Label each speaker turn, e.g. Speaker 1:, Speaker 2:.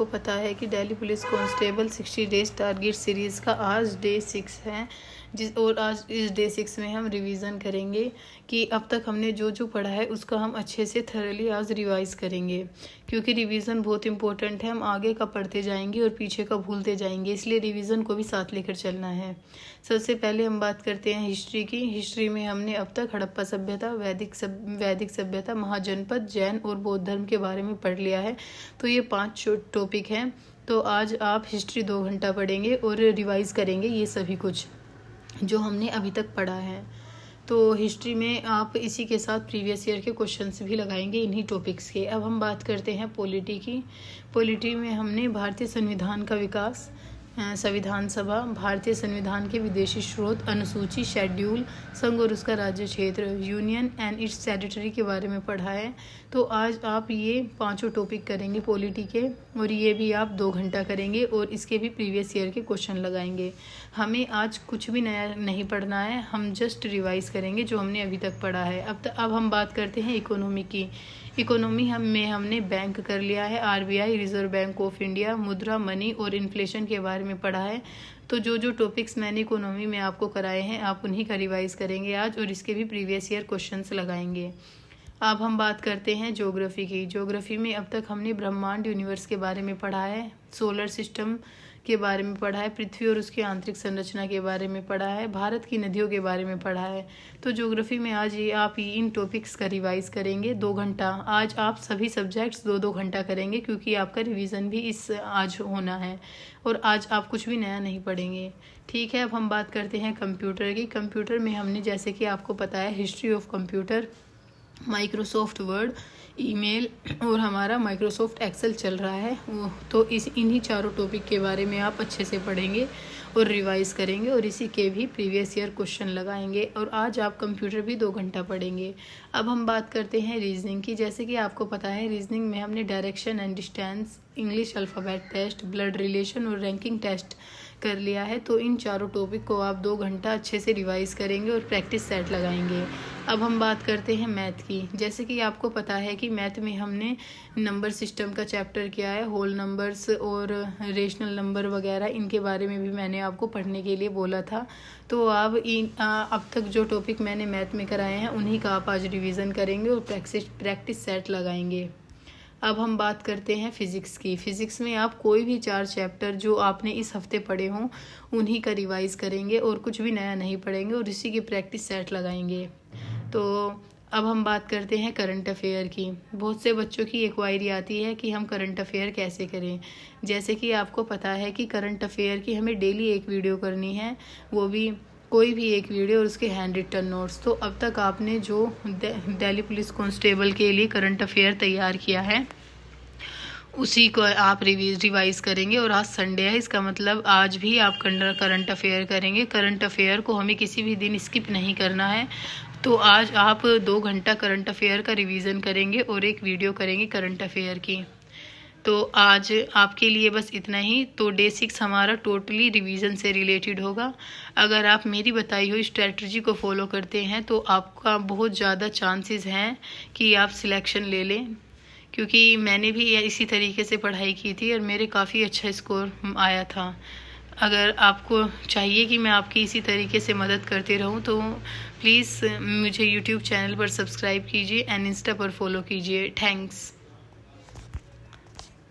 Speaker 1: को पता है कि Delhi police constable 60 days target series का आज डे 6 है। और आज इस डे 6 में हम रिवीजन करेंगे कि अब तक हमने जो जो पढ़ा है उसका हम अच्छे से थरली आज रिवाइज करेंगे, क्योंकि रिवीजन बहुत इंपॉर्टेंट है। हम आगे का पढ़ते जाएंगे और पीछे का भूलते जाएंगे, इसलिए रिवीजन को भी साथ लेकर चलना है। सबसे पहले हम बात करते हैं हिस्ट्री की। हिस्ट्री में हमने अब तक हड़प्पा सभ्यता, वैदिक सभ्यता, महाजनपद, जैन और बौद्ध धर्म के बारे में पढ़ लिया है। तो ये 5 टॉपिक हैं। तो आज आप हिस्ट्री 2 घंटा पढ़ेंगे और रिवाइज करेंगे ये सभी कुछ जो हमने अभी तक पढ़ा है। तो हिस्ट्री में आप इसी के साथ प्रीवियस ईयर के क्वेश्चंस भी लगाएंगे इन्हीं टॉपिक्स के। अब हम बात करते हैं पॉलिटी की। पॉलिटी में हमने भारतीय संविधान का विकास, संविधान सभा, भारतीय संविधान के विदेशी स्रोत, अनुसूची, शेड्यूल, संघ और उसका राज्य क्षेत्र, यूनियन एंड इट्स टेरिटरी के बारे में पढ़ा है। तो आज आप ये 5 टॉपिक करेंगे पॉलिटी के, और ये भी आप 2 घंटा करेंगे और इसके भी प्रीवियस ईयर के क्वेश्चन लगाएंगे। हमें आज कुछ भी नया नहीं पढ़ना है, हम जस्ट रिवाइज करेंगे जो हमने अभी तक पढ़ा है। अब हम बात करते हैं इकोनॉमी की। इकोनॉमी हमने बैंक कर लिया है, RBI, reserve bank of India, मुद्रा, मनी और इन्फ्लेशन के बारे में पढ़ा है। तो जो जो टॉपिक्स मैंने इकोनॉमी में आपको कराए हैं आप उन्हीं का रिवाइज करेंगे आज, और इसके भी प्रीवियस ईयर क्वेश्चंस लगाएंगे। अब हम बात करते हैं ज्योग्राफी की। ज्योग्राफी में अब तक हमने ब्रह्मांड, यूनिवर्स के बारे में पढ़ा है, सोलर सिस्टम के बारे में पढ़ा है, पृथ्वी और उसकी आंतरिक संरचना के बारे में पढ़ा है, भारत की नदियों के बारे में पढ़ा है। तो ज्योग्राफी में आज ये आप इन टॉपिक्स का रिवाइज करेंगे 2 घंटा। आज आप सभी सब्जेक्ट्स 2-2 घंटा करेंगे, क्योंकि आपका रिवीजन भी इस आज होना है, और आज आप कुछ भी नया नहीं पढ़ेंगे। ठीक है, अब हम बात करते हैं कंप्यूटर की। कंप्यूटर में हमने, जैसे कि आपको पता है, history of computer, Microsoft word, email और हमारा माइक्रोसॉफ्ट एक्सेल चल रहा है। तो इन्हीं चारों टॉपिक के बारे में आप अच्छे से पढ़ेंगे और रिवाइज करेंगे, और इसी के भी प्रीवियस ईयर क्वेश्चन लगाएंगे। और आज आप कंप्यूटर भी 2 घंटा पढ़ेंगे। अब हम बात करते हैं रीजनिंग की। जैसे कि आपको पता है, रीजनिंग में हमने direction and distance, English alphabet test, blood relation और रैंकिंग टेस्ट कर लिया है। तो इन चारों टॉपिक को आप 2 घंटा अच्छे से रिवाइज करेंगे और प्रैक्टिस सेट लगाएंगे। अब हम बात करते हैं मैथ की। जैसे कि आपको पता है कि मैथ में हमने नंबर सिस्टम का चैप्टर किया है, होल नंबर्स और रेशनल नंबर वगैरह, इनके बारे में भी मैंने आपको पढ़ने के लिए बोला था। तो आप अब तक जो टॉपिक मैंने मैथ में कराए हैं उन्हीं का आप आज रिवीजन करेंगे और प्रैक्टिस सेट लगाएंगे। अब हम बात करते हैं फिज़िक्स की। फ़िज़िक्स में आप कोई भी 4 चैप्टर जो आपने इस हफ्ते पढ़े हों उन्हीं का रिवाइज़ करेंगे और कुछ भी नया नहीं पढ़ेंगे, और इसी की प्रैक्टिस सेट लगाएंगे। तो अब हम बात करते हैं करंट अफेयर की। बहुत से बच्चों की एक क्वायरी आती है कि हम करंट अफेयर कैसे करें। जैसे कि आपको पता है कि करंट अफेयर की हमें डेली एक वीडियो करनी है, वो भी कोई भी एक वीडियो और उसके हैंड रिटन नोट्स। तो अब तक आपने जो दिल्ली पुलिस कांस्टेबल के लिए करंट अफेयर तैयार किया है उसी को आप रिवाइज करेंगे। और आज संडे है, इसका मतलब आज भी आप करंट अफेयर करेंगे। करंट अफेयर को हमें किसी भी दिन स्किप नहीं करना है। तो आज आप 2 घंटा करंट अफेयर का रिवीजन करेंगे और एक वीडियो करेंगे करंट अफेयर की। तो आज आपके लिए बस इतना ही। तो डे 6 हमारा टोटली रिवीजन से रिलेटेड होगा। अगर आप मेरी बताई हुई स्ट्रेटजी को फॉलो करते हैं तो आपका बहुत ज़्यादा चांसेस हैं कि आप सिलेक्शन ले लें, क्योंकि मैंने भी इसी तरीके से पढ़ाई की थी और मेरे काफ़ी अच्छा स्कोर आया था। अगर आपको चाहिए कि मैं आपकी इसी तरीके से मदद करती रहूं तो प्लीज़ मुझे यूट्यूब चैनल पर सब्सक्राइब कीजिए एंड इंस्टा पर फॉलो कीजिए। थैंक्स।